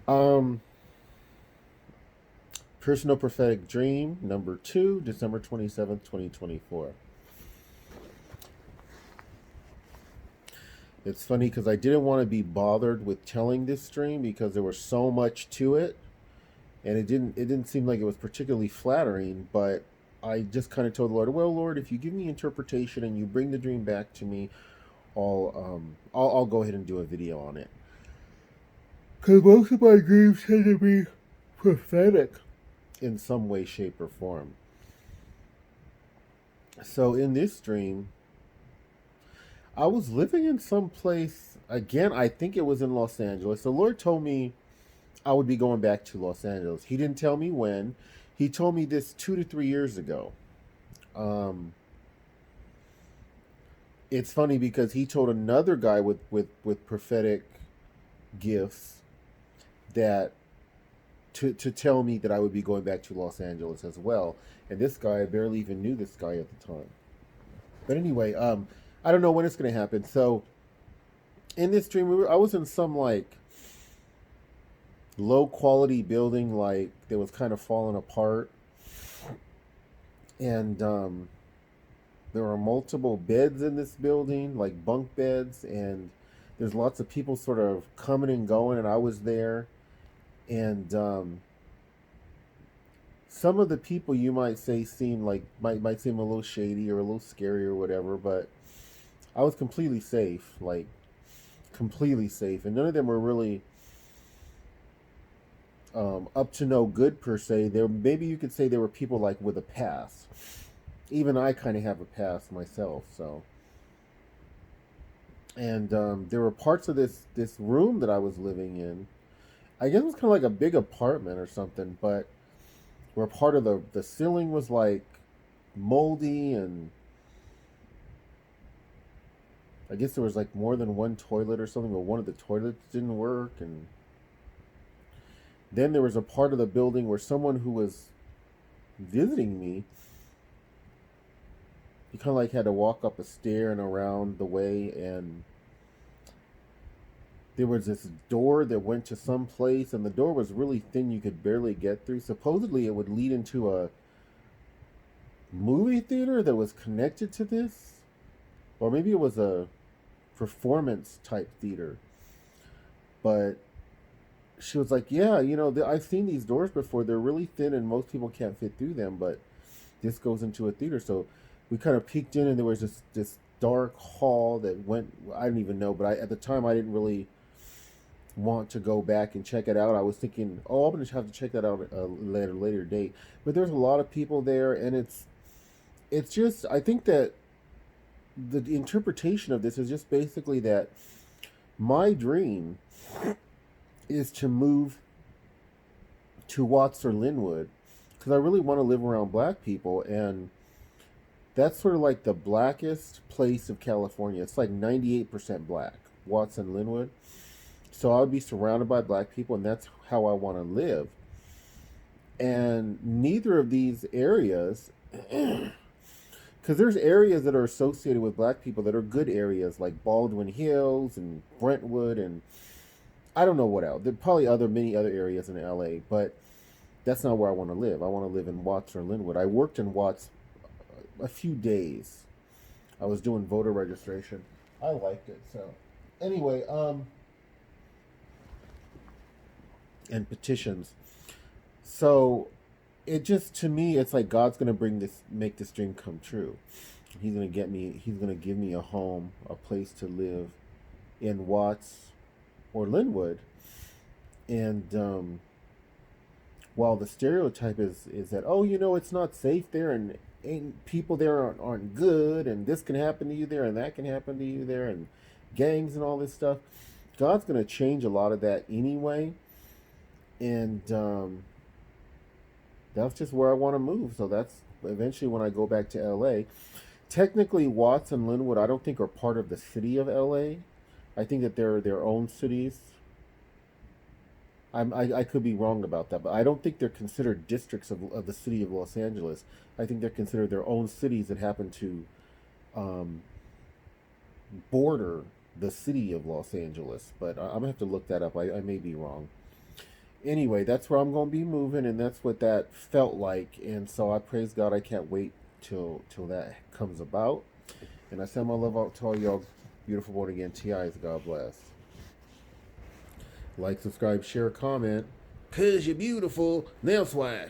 Um, Personal prophetic dream number 2, December 27th, 2024. It's funny because I didn't want to be bothered with telling this dream because there was so much to it, and it didn't seem like it was particularly flattering. But I just kind of told the Lord, "Well, Lord, if you give me interpretation and you bring the dream back to me, I'll go ahead and do a video on it." Because most of my dreams tend to be prophetic in some way, shape, or form. So in this dream, I was living in some place, again, I think it was in Los Angeles. The Lord told me I would be going back to Los Angeles. He didn't tell me when. He told me this 2 to 3 years ago. Um, it's funny because he told another guy with prophetic gifts that to tell me that I would be going back to Los Angeles as well. And this guy, I barely even knew this guy at the time. But anyway, I don't know when it's going to happen. So in this dream, I was in some like low quality building, like that was kind of falling apart, and there were multiple beds in this building, like bunk beds, and there's lots of people sort of coming and going, and I was there, and some of the people you might say seem like might seem a little shady or a little scary or whatever, but I was completely safe, like completely safe, and none of them were really up to no good per se. There, maybe you could say there were people like with a past. Even I kind of have a past myself, so. And there were parts of this room that I was living in. I guess it was kind of like a big apartment or something, but where part of the ceiling was like moldy, and I guess there was like more than one toilet or something, but one of the toilets didn't work. And then there was a part of the building where someone who was visiting me, he kind of like had to walk up a stair and around the way, and there was this door that went to some place, and the door was really thin, you could barely get through. Supposedly it would lead into a movie theater that was connected to this, or maybe it was a performance type theater. But she was like, yeah, I've seen these doors before, they're really thin and most people can't fit through them, but this goes into a theater. So we kind of peeked in, and there was this dark hall that went, I didn't even know, but at the time I didn't really want to go back and check it out. I was thinking, oh, I'm going to have to check that out at a later date. But there's a lot of people there, and it's just, I think that the interpretation of this is just basically that my dream is to move to Watts or Linwood because I really want to live around black people, and that's sort of like the blackest place of California. It's like 98% black, Watts and Linwood. So I would be surrounded by black people, and that's how I want to live. And neither of these areas, because there's areas that are associated with black people that are good areas, like Baldwin Hills and Brentwood, and I don't know what else. There are probably many other areas in LA, but that's not where I want to live. I want to live in Watts or Linwood. I worked in Watts a few days. I was doing voter registration. I liked it. So anyway, and petitions. So it just, to me, it's like God's gonna make this dream come true. He's gonna get me. He's gonna give me a home, a place to live in Watts or Linwood. And while the stereotype is that, oh, it's not safe there, and ain't people there aren't good, and this can happen to you there, and that can happen to you there, and gangs and all this stuff. God's gonna change a lot of that anyway, and that's just where I want to move. So that's eventually when I go back to LA. Technically, Watts and Linwood, I don't think are part of the city of LA. I think that they're their own cities. I could be wrong about that, but I don't think they're considered districts of the city of Los Angeles. I think they're considered their own cities that happen to um, border the city of Los Angeles. But I'm gonna have to look that up. I may be wrong. Anyway, that's where I'm going to be moving, and that's what that felt like. And so I praise God. I can't wait till that comes about. And I send my love out to all y'all beautiful born again TIs. God bless. Like, subscribe, share, comment. Cause you're beautiful. NeonEli'shuaX.